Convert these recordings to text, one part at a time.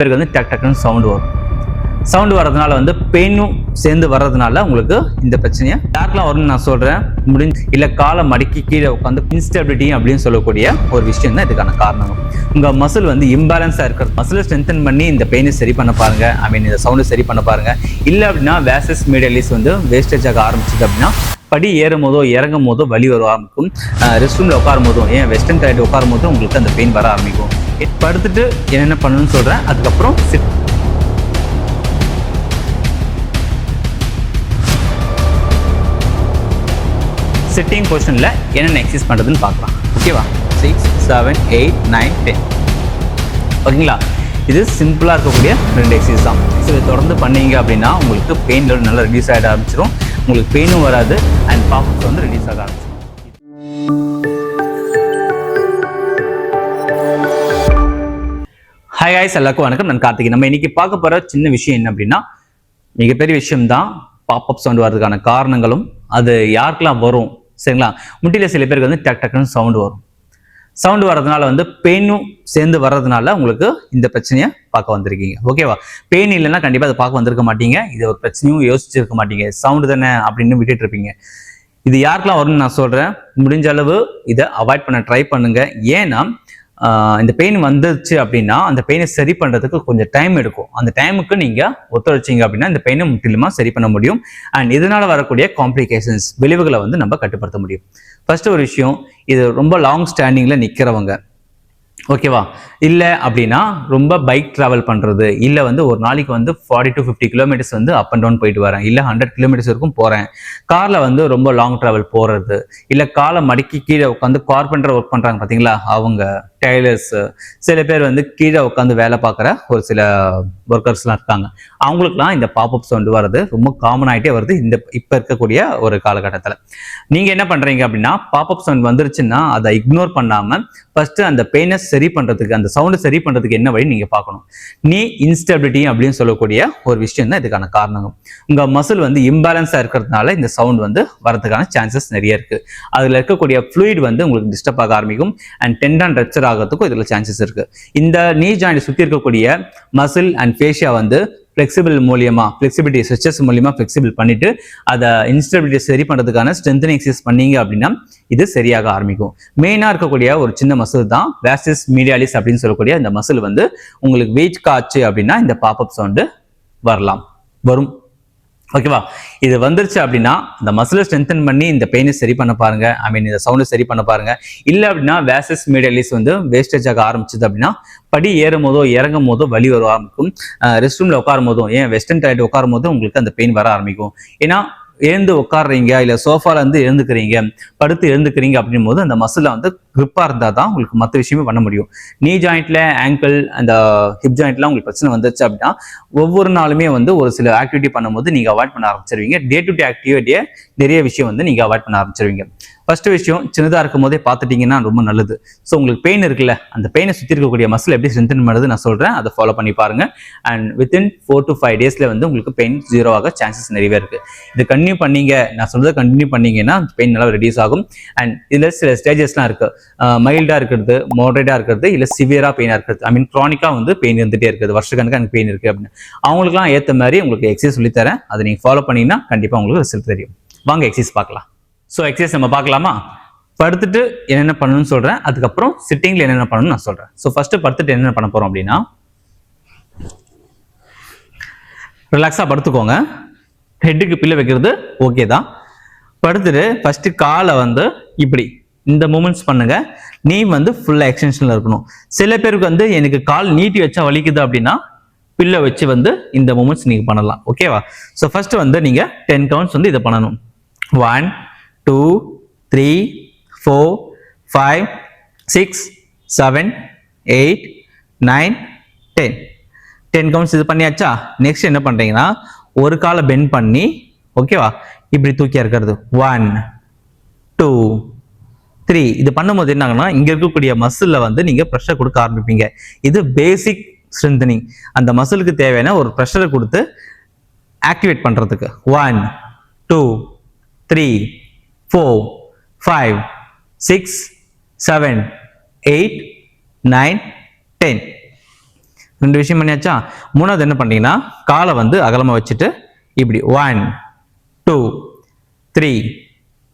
பேருக்கு வந்து டக் டக்குன்னு சவுண்டு வரதுனால வந்து பெயினும் சேர்ந்து வர்றதுனால உங்களுக்கு இந்த பிரச்சனையை யாருக்கெல்லாம் வரும்னு நான் சொல்றேன். இல்லை காலை மடக்கி கீழே உட்காந்து இன்ஸ்டபிலிட்டி அப்படின்னு சொல்லக்கூடிய ஒரு விஷயம் தான் இதுக்கான காரணம். உங்க மசில் வந்து இம்பேலன்ஸா இருக்கிறது. மசிலை ஸ்ட்ரென்தன் பண்ணி இந்த பெயினை சரி பண்ண பாருங்க. இந்த சவுண்டை சரி பண்ண பாருங்க. இல்லை அப்படின்னா வேசஸ் மீடியலிஸ் வந்து வேஸ்டேஜ் ஆக ஆரம்பிச்சது அப்படின்னா படி ஏறும் போதோ இறங்கும் போதோ வலி வர ஆரம்பிக்கும். ரெஸ்ட் ரூம்ல உட்காரும் போதும், வெஸ்டர்ன் டாய்லெட் உட்காரும் போதும் உங்களுக்கு அந்த பெயின் வர ஆரம்பிக்கும். படுத்துட்டு என்னென்ன பண்ணணும்னு சொல்றேன். அதுக்கப்புறம் சிட்டிங் பொசிஷன்ல என்னென்ன எக்ஸசைஸ் பண்றதுன்னு பார்க்கலாம். ஓகேவா? 6, 7, 8, 9, 10. ஓகேங்களா? இது சிம்பிளா இருக்கக்கூடிய 2 எக்ஸசைஸ் தான். ஸோ இதை தொடர்ந்து பண்ணீங்க அப்படின்னா உங்களுக்கு பெயின் லெவல் நல்லா ரெடியூஸ் ஆகிட ஆரம்பிச்சிடும். உங்களுக்கு பெயினும் வராது அண்ட் பாப்ஸ் வந்து ரெடியூஸ் ஆக ஆரம்பிச்சிடும். ஹாய் காய்ஸ், எல்லாருக்கும் வணக்கம். நான் கார்த்திகை. நம்ம இன்னைக்கு பார்க்க போற சின்ன விஷயம் என்ன அப்படின்னா, மிகப்பெரிய விஷயம் தான். பாப்அப் சவுண்ட் வர்றதுக்கான காரணங்களும் அது யாருக்கெல்லாம் வரும், சரிங்களா? முட்டியில சில பேருக்கு வந்து டக் டக்குன்னு சவுண்டு வர்றதுனால வந்து பெயினும் சேர்ந்து வர்றதுனால உங்களுக்கு இந்த பிரச்சனையை பார்க்க வந்திருக்கீங்க. ஓகேவா? பெயின் இல்லைன்னா கண்டிப்பா அதை பார்க்க வந்திருக்க மாட்டீங்க. இது ஒரு பிரச்சனையும் யோசிச்சிருக்க மாட்டீங்க. சவுண்டு தானே அப்படின்னு விட்டுட்டு இருப்பீங்க. இது யாருக்கெல்லாம் வரும்னு நான் சொல்றேன். முடிஞ்ச அளவு இதை அவாய்ட் பண்ண ட்ரை பண்ணுங்க. ஏன்னா இந்த பெயின் வந்துருச்சு அப்படின்னா அந்த பெயினை சரி பண்றதுக்கு கொஞ்சம் டைம் எடுக்கும். அந்த டைமுக்கு நீங்க ஒத்துழைச்சிங்க அப்படின்னா இந்த பெயினை முற்றிலுமா சரி பண்ண முடியும். அண்ட் இதனால வரக்கூடிய காம்ப்ளிகேஷன்ஸ், விளைவுகளை வந்து நம்ம கட்டுப்படுத்த முடியும். ஃபர்ஸ்ட் ஒரு விஷயம், இது ரொம்ப லாங் ஸ்டாண்டிங்ல நிக்கிறவங்க, ஓகேவா? இல்லை அப்படின்னா ரொம்ப பைக் டிராவல் பண்றது, இல்லை வந்து ஒரு நாளைக்கு வந்து 40 to 50 கிலோமீட்டர்ஸ் வந்து அப் அண்ட் டவுன் போயிட்டு வரேன், இல்லை 100 கிலோமீட்டர்ஸ் வரைக்கும் போறேன், கார்ல வந்து ரொம்ப லாங் டிராவல் போறது, இல்லை காலை மடக்கி கீழே உட்காந்து கார்பெண்டர் ஒர்க் பண்றாங்க பாத்தீங்களா, அவங்க டெய்லர்ஸ், சில பேர் வந்து கீழே உட்காந்து வேலை பார்க்குற ஒரு சில ஒர்க்கர்ஸ்லாம் இருக்காங்க. அவங்களுக்குலாம் இந்த பாப்அப் சவுண்டு வர்றது ரொம்ப காமன் ஆகிட்டே வருது இப்போ இருக்கக்கூடிய ஒரு காலகட்டத்தில். நீங்க என்ன பண்றீங்க அப்படின்னா, பாப்அப் சவுண்ட் வந்துருச்சுன்னா அதை இக்னோர் பண்ணாம ஃபர்ஸ்ட் அந்த பெயினை சரி பண்றதுக்கு, அந்த சவுண்டை சரி பண்றதுக்கு என்ன வழி நீங்க பார்க்கணும். நீ இன்ஸ்டபிலிட்டி அப்படின்னு சொல்லக்கூடிய ஒரு விஷயம் தான் இதுக்கான காரணம். உங்க மசில் வந்து இம்பேலன்ஸா இருக்கிறதுனால இந்த சவுண்ட் வந்து வரதுக்கான சான்சஸ் நிறைய இருக்கு. அதுல இருக்கக்கூடிய ஃப்ளூயிட் வந்து உங்களுக்கு டிஸ்டர்ப் ஆக ஆரம்பிக்கும் அண்ட் டெண்டன் ரப்சர் ஆகிறதுக்கும் இதுல சான்சஸ் இருக்கு. இந்த நீ ஜாயிண்ட் சுத்தி இருக்கக்கூடிய மசில் அண்ட் ஃபேஷியா வந்து ஃபிளெக்சிபிலிட்டி ஸ்ட்ரெச்சஸ் மூலியமா ஃபிளெக்சிபிள் பண்ணிட்டு அதை இன்ஸ்டபிலிட்டி சரி பண்றதுக்கான ஸ்ட்ரென்தனிங் எக்சர்சைஸ் பண்ணீங்க அப்படின்னா இது சரியாக ஆரம்பிக்கும். மெயினா இருக்கக்கூடிய ஒரு சின்ன மசில் தான் வேசஸ் மீடியாலிஸ் அப்படின்னு சொல்லக்கூடிய இந்த மசில் வந்து உங்களுக்கு வெயிட் காச்சு அப்படின்னா இந்த பாப்அப் சவுண்டு வரும். ஓகேவா? இது வந்துருச்சு அப்படின்னா இந்த மசிலை ஸ்ட்ரென்தன் பண்ணி இந்த பெயினை சரி பண்ண பாருங்க. இந்த சவுண்டை சரி பண்ண பாருங்க. இல்லை அப்படின்னா வேசஸ் மீடியலிஸ் வந்து வேஸ்டேஜ் ஆக ஆரம்பிச்சது அப்படின்னா படி ஏறும் போதோ இறங்கும் போதோ வலி வர ஆரம்பிக்கும். ரெஸ்ட் ரூம்ல உட்காரும் போதும், வெஸ்டர்ன் டாய்லெட் உட்காரும் போதும் உங்களுக்கு அந்த பெயின் வர ஆரம்பிக்கும். ஏன்னா எழுந்து உட்காடுறீங்க, இல்லை சோஃபால இருந்து எழுந்துக்கிறீங்க, படுத்து எழுந்துக்கிறீங்க அப்படின் போது அந்த மசில வந்து கிரிப்பா இருந்தா தான் உங்களுக்கு மற்ற விஷயமே பண்ண முடியும். நீ ஜாயிண்ட்ல, ஆங்கிள், அந்த ஹிப் ஜாயிண்ட்லாம் உங்களுக்கு பிரச்சனை வந்துச்சு அப்படின்னா ஒவ்வொரு நாளுமே வந்து ஒரு சில ஆக்டிவிட்டி பண்ணும்போது நீங்க அவாய்ட் பண்ண ஆரம்பிச்சிருவீங்க. டே டு டே ஆக்டிவிட்டியை நிறைய விஷயம் வந்து நீங்க அவாய்ட் பண்ண ஆரம்பிச்சிருவீங்க. ஃபர்ஸ்ட் விஷயம், சின்னதாக இருக்கும் போதே பார்த்துட்டீங்கன்னா ரொம்ப நல்லது. ஸோ உங்களுக்கு பெயின் இருக்குல்ல, அந்த பெயினை சுற்றி இருக்கக்கூடிய மசில் எப்படி ஸ்ட்ரென்தன் பண்ணுறது நான் சொல்கிறேன். அதை ஃபாலோ பண்ணி பாருங்க. அண்ட் வித்தின் 4 to 5 days வந்து உங்களுக்கு பெயின் 0 ஆக சான்சஸ் நிறையவே இருக்கு. இது கண்டினியூ பண்ணீங்க, நான் சொல்றதை கண்டினியூ பண்ணீங்கன்னா பெயின் நல்லா ரெடியூஸ் ஆகும். அண்ட் இதில் சில ஸ்டேஜஸ்லாம் இருக்கு. மைல்டா இருக்கிறது, மாடரேட்டா இருக்கிறது, இல்லை சிவியரா பெயினா இருக்கிறது, கிரானிக்கா வந்து பெயின் இருந்துட்டே இருக்குது, வருஷக்கணக்காக எனக்கு பெயின் இருக்கு அப்படின்னு அவங்களுக்குலாம் ஏற்ற மாதிரி உங்களுக்கு எக்ஸசைஸ் சொல்லித்தரேன். அதை நீங்கள் ஃபாலோ பண்ணீங்கன்னா கண்டிப்பாக உங்களுக்கு ரிசல்ட் தெரியும். வாங்க எக்ஸசைஸ் பார்க்கலாம். ஸோ எக்ஸசைஸ் நம்ம பார்க்கலாமா? படுத்துட்டு என்னென்ன பண்ணணும்னு சொல்றேன். அதுக்கப்புறம் சிட்டிங்ல என்னென்ன பண்ணணும்னு நான் சொல்றேன். ஸோ ஃபர்ஸ்ட் படுத்துட்டு என்னென்ன பண்ண போறோம் அப்படின்னா, ரிலாக்ஸா படுத்துக்கோங்க. ஹெட்டுக்கு பில்ல வைக்கிறது ஓகே தான். படுத்துட்டு ஃபர்ஸ்ட் காலை வந்து இப்படி இந்த மூமெண்ட்ஸ் பண்ணுங்க. நீ வந்து ஃபுல்லா எக்ஸ்டென்ஷன்ல இருக்கணும். சில பேருக்கு வந்து எனக்கு கால் நீட்டி வச்சா வலிக்குது அப்படின்னா பில்ல வச்சு வந்து இந்த மூமெண்ட்ஸ் நீங்க பண்ணலாம். ஓகேவா? ஸோ ஃபர்ஸ்ட் வந்து நீங்க 10 கவுண்ட்ஸ் வந்து இதை பண்ணணும். 1, 2, 3, 4, 5, 6, 7, 8, 9, 10 கவுண்ட்ஸ் இது பண்ணியாச்சா? நெக்ஸ்ட் என்ன பண்றீங்கன்னா, ஒரு காலை பெண்ட் பண்ணி, ஓகேவா, இப்படி தூக்கி இருக்கிறது. 1, 2, 3 இது பண்ணும்போது என்ன ஆகுனா, இங்க இருக்கக்கூடிய மசில்ல வந்து நீங்க ப்ரெஷர் கொடுக்க ஆரம்பிப்பீங்க. இது பேசிக் ஸ்ட்ரென்தனிங். அந்த மசிலுக்கு தேவையான ஒரு ப்ரெஷரை கொடுத்து ஆக்டிவேட் பண்றதுக்கு. 1, 2, 3, 4, 5, 6, 7, 8, 9, 10. 2 விஷயம் பண்ணியாச்சா. மூணாவது என்ன பண்ணீங்கன்னா காலை வந்து அகலமா வச்சுட்டு இப்படி 1 2 3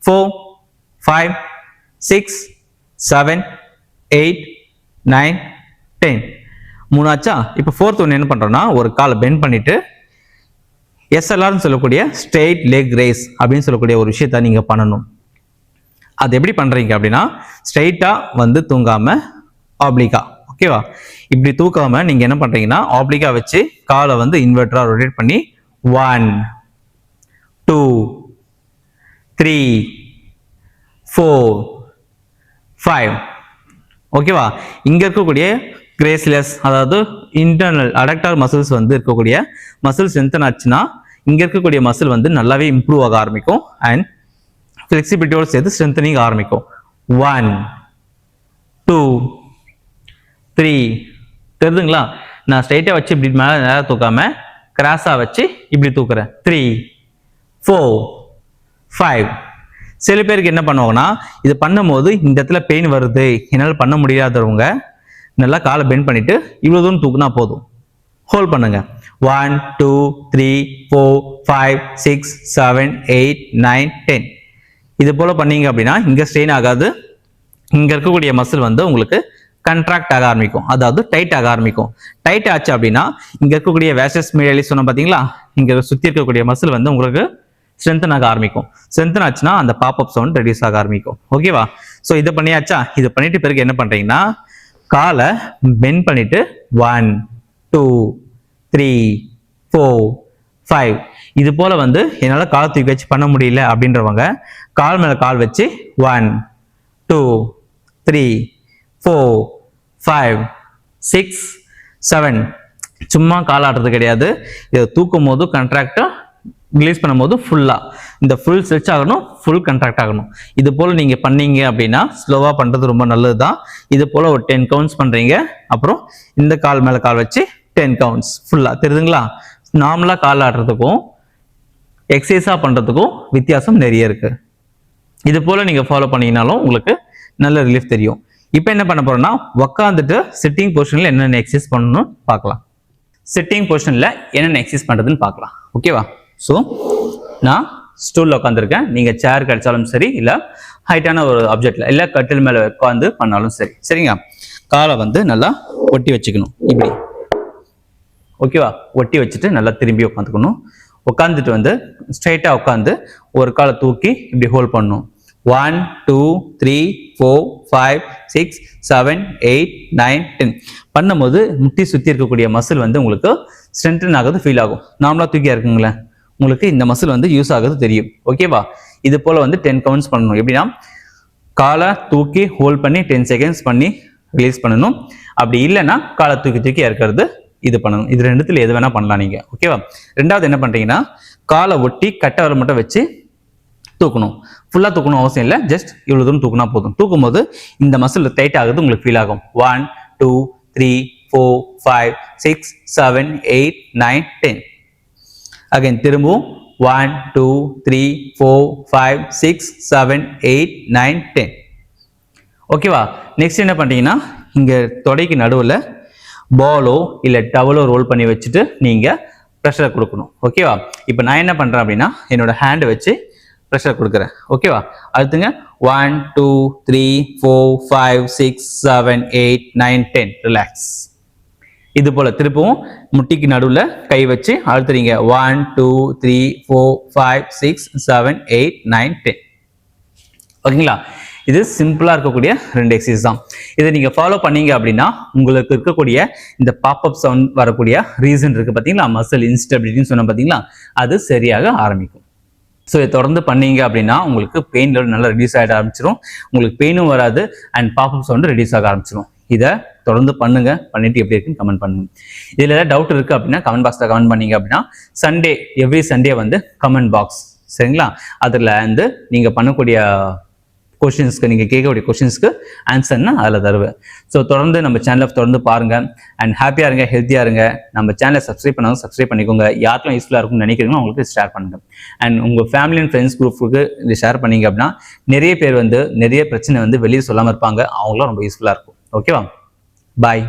4 5 6 7 8 9 10 மூணாச்சா. இப்போ ஃபோர்த் ஒன்று என்ன பண்றோம்னா ஒரு காலை பெண்ட் பண்ணிட்டு எஸ்எல்ஆர்னு சொல்லக்கூடிய ஸ்ட்ரெயிட் லெக் ரேஸ் அப்படின்னு சொல்லக்கூடிய ஒரு விஷயத்த நீங்க பண்ணணும். அது எப்படி பண்றீங்க அப்படின்னா ஸ்ட்ரெயிட்டா வந்து தூங்காம ஆப்ளிகா, ஓகேவா, இப்படி தூக்காம நீங்க என்ன பண்றீங்கன்னா ஆப்ளிகா வச்சு காலை வந்து இன்வெர்டரா ரொட்டேட் பண்ணி 1 2 3 4 5, ஓகேவா. இங்க இருக்கக்கூடிய கிரேஸ்லெஸ் அதாவது இன்டர்னல் அடக்டார் மசில்ஸ் வந்து இருக்கக்கூடிய மசில் ஸ்ட்ரென்தன் ஆச்சுன்னா இங்க இருக்கக்கூடிய மசில் வந்து நல்லாவே இம்ப்ரூவ் ஆக ஆரம்பிக்கும் அண்ட் ஃபிளெக்சிபிலிட்டியோட சேர்த்து ஸ்ட்ரென்தனிங் ஆரம்பிக்கும். 1 2 3 தெரியுதுங்களா. நான் ஸ்ட்ரைட்டா வச்சு இப்படி மேலே நேரம் தூக்காம கிராஸா வச்சு இப்படி தூக்குறேன். 3 4 5. சில பேருக்கு என்ன பண்ணுவாங்கன்னா இது பண்ணும்போது இந்த இடத்துல பெயின் வருது என்னால் பண்ண முடியாதவங்க நல்லா காலை பெண்ட் பண்ணிட்டு இவ்வளவு தூரம் தூக்குனா போதும். ஹோல்ட் பண்ணுங்க. 1 2 3 4 5 6 7 8 9 10. இது போல பண்ணீங்க அப்படின்னா இங்க ஸ்ட்ரெயின் ஆகாது, இங்க இருக்கக்கூடிய மசில் வந்து உங்களுக்கு கண்ட்ராக்ட் ஆக ஆரம்பிக்கும், அதாவது டைட் ஆக ஆரம்பிக்கும். டைட் ஆச்சு அப்படின்னா இங்க இருக்கக்கூடிய வேசஸ் மீடியாலிஸ் சொன்ன பாத்தீங்களா, இங்க சுத்தி இருக்கக்கூடிய மசில் வந்து உங்களுக்கு ஸ்ட்ரென்தன் ஆக ஆரம்பிக்கும். ஸ்ட்ரென்தன் ஆச்சுன்னா அந்த பாப்அப் சவுண்ட் ரெடியூஸ் ஆக ஆரம்பிக்கும். ஓகேவா. ஸோ இதை பண்ணியாச்சா. இதை பண்ணிட்டு பிறகு என்ன பண்றீங்கன்னா காலை பெண்ட் பண்ணிட்டு 1 2 3 4 5. இது போல வந்து என்னால கால் தூக்கி வச்சு பண்ண முடியல அப்படின்றவங்க கால் மேல கால் வச்சு 1 2 3 4 5 6 7. சும்மா கால் ஆடுறது கிடையாது, இதை தூக்கும் போது கண்ட்ராக்டா ரிலீஸ் பண்ணும்போது ஃபுல்லா இந்த ஃபுல் ஸ்ட்ரெச் ஆகணும், ஃபுல் கண்ட்ராக்ட் ஆகணும். இது போல நீங்க பண்ணீங்க அப்படின்னா ஸ்லோவா பண்றது ரொம்ப நல்லது தான். இது போல ஒரு 10 கவுண்ட்ஸ் பண்றீங்க, அப்புறம் இந்த கால் மேல கால் வச்சு 10 கவுண்ட்ஸ் ஃபுல்லா. தெரியுதுங்களா. நார்மலா கால் ஆடுறதுக்கும் எக்ஸசைஸா பண்றதுக்கும் வித்தியாசம் நிறைய இருக்கு. இது போல நீங்க ஃபாலோ பண்ணீங்கனாலும் உங்களுக்கு நல்ல ரிலீஃப் தெரியும். இப்போ என்ன பண்ண போறோம்னா உட்காந்துட்டு சிட்டிங் பொசிஷன்ல என்னென்ன எக்ஸசைஸ் பண்ணணும் பார்க்கலாம். சிட்டிங் பொசிஷன்ல என்னென்ன எக்ஸசைஸ் பண்றதுன்னு பார்க்கலாம். ஓகேவா. ஸோ நான் ஸ்டூல்ல உட்காந்துருக்கேன், நீங்க சேர் கிடைச்சாலும் சரி இல்ல ஹைட்டான ஒரு ஆப்ஜெக்ட்ல இல்ல கட்டில் மேல உட்காந்து பண்ணாலும் சரி. சரிங்க. காலை வந்து நல்லா ஒட்டி வச்சுக்கணும் இப்படி, ஓகேவா. ஒட்டி வச்சுட்டு நல்லா திரும்பி உட்காந்துக்கணும். உட்காந்துட்டு வந்து ஸ்ட்ரைட்டா உட்காந்து ஒரு காலை தூக்கி இப்படி ஹோல்ட் பண்ணணும். 1 2 3 4 5 6 7 8 9 10 பண்ணும்போது முட்டி சுத்தி இருக்கக்கூடிய மசில் வந்து உங்களுக்கு ஸ்ட்ரென்தன் ஆகுது ஃபீல் ஆகும். நார்மலா தூக்கியா இருக்குங்களே உங்களுக்கு இந்த மசில் வந்து யூஸ் ஆகுது தெரியும். ஓகேவா. இது போல வந்து 10 கவுண்ட்ஸ் பண்ணணும். எப்படின்னா காலை தூக்கி ஹோல்ட் பண்ணி 10 செகண்ட்ஸ் பண்ணி ரிலீஸ் பண்ணணும். அப்படி இல்லைன்னா காலை தூக்கி தூக்கி இருக்கிறது இது பண்ணணும். இது ரெண்டுத்துல எது வேணா பண்ணலாம் நீங்க. ஓகேவா. ரெண்டாவது என்ன பண்றீங்கன்னா காலை ஒட்டி கட்டவரை மட்டும் வச்சு தூக்கணும். ஃபுல்லா தூக்கணும் அவசியம் இல்லை, ஜஸ்ட் இவ்வளவு தூரம் தூக்குனா போதும். தூக்கும் போது இந்த மசில் டைட் ஆகுது உங்களுக்கு ஃபீல் ஆகும். 1 2 3 4 5 6 7 8 9 10. அகைன் திரும்பவும் 1 2 3 4 5 6 7 8 9 10. ஓகேவா. நெக்ஸ்ட் என்ன பண்றீங்கன்னா இங்க தொடைக்கு நடுவில் பாலோ இல்ல டவலோ ரோல் பண்ணி வச்சுட்டு நீங்க ப்ரெஷர் கொடுக்கணும். ஓகேவா. இப்போ நான் என்ன பண்றேன் அப்படின்னா என்னோட ஹேண்டை வச்சு ப்ரெஷர் கொடுக்குறேன். ஓகேவா. அடுத்துங்க 1 2 3 4 5 6 7 8 9 10. ரிலாக்ஸ். இது போல திருப்பவும் முட்டிக்கு நடுவில் கை வச்சு அழுத்துறீங்க. 1 2 3 4 5 6 7 8 9 10. ஓகேங்களா. இது சிம்பிளா இருக்கக்கூடிய 2 எக்ஸசைஸ் தான். இதை நீங்க ஃபாலோ பண்ணீங்க அப்படின்னா உங்களுக்கு இருக்கக்கூடிய இந்த பாப்அப் சவுண்ட் வரக்கூடிய ரீசன் இருக்கு பாத்தீங்களா, மசில் இன்ஸ்டபிலிட்டின்னு சொன்ன பாத்தீங்களா, அது சரியாக ஆரம்பிக்கும். ஸோ இதை தொடர்ந்து பண்ணீங்க அப்படின்னா உங்களுக்கு பெயின் லெவல் நல்லா ரெடியூஸ் ஆகிட ஆரம்பிச்சிடும், உங்களுக்கு பெயினும் வராது அண்ட் பாப்அப் சவுண்டு ரெடியூஸ் ஆக ஆரம்பிச்சிடும். இதை தொடர்ந்து பண்ணுங்க, பண்ணிட்டு எப்படி இருக்குன்னு கமெண்ட் பண்ணுங்க. இதுல ஏதாவது டவுட் இருக்கு அப்படின்னா கமெண்ட் பாக்ஸ்ல கமெண்ட் பண்ணீங்க அப்படின்னா சண்டே எவ்ரி சண்டே வந்து கமெண்ட் பாக்ஸ் சரிங்களா, அதுல வந்து நீங்க பண்ணக்கூடிய கொஸ்டின்ஸ்க்கு நீங்க கேட்கக்கூடிய கொஸ்டின்ஸ்க்கு ஆன்சர்னா அதில் தருவேன். ஸோ தொடர்ந்து நம்ம சேனலை தொடர்ந்து பாருங்க அண்ட் ஹாப்பியா இருங்க, ஹெல்த்தியா இருங்க. நம்ம சேனலை சப்ஸ்கிரைப் பண்ணாலும் சப்ஸ்கிரைப் பண்ணிக்கோங்க. யாருக்கெல்லாம் யூஸ்ஃபுல்லாக இருக்கும்னு நினைக்கிறீங்களோ அவங்களுக்கு ஷேர் பண்ணுங்க. அண்ட் உங்க ஃபேமிலி அண்ட் ஃப்ரெண்ட்ஸ் குரூப்புக்கு இது ஷேர் பண்ணீங்க அப்படின்னா நிறைய பேர் வந்து நிறைய பிரச்சனை வந்து வெளியே சொல்லாமல் இருப்பாங்க, அவங்களாம் ரொம்ப யூஸ்ஃபுல்லாக இருக்கும். ஓகேவா. பாய்.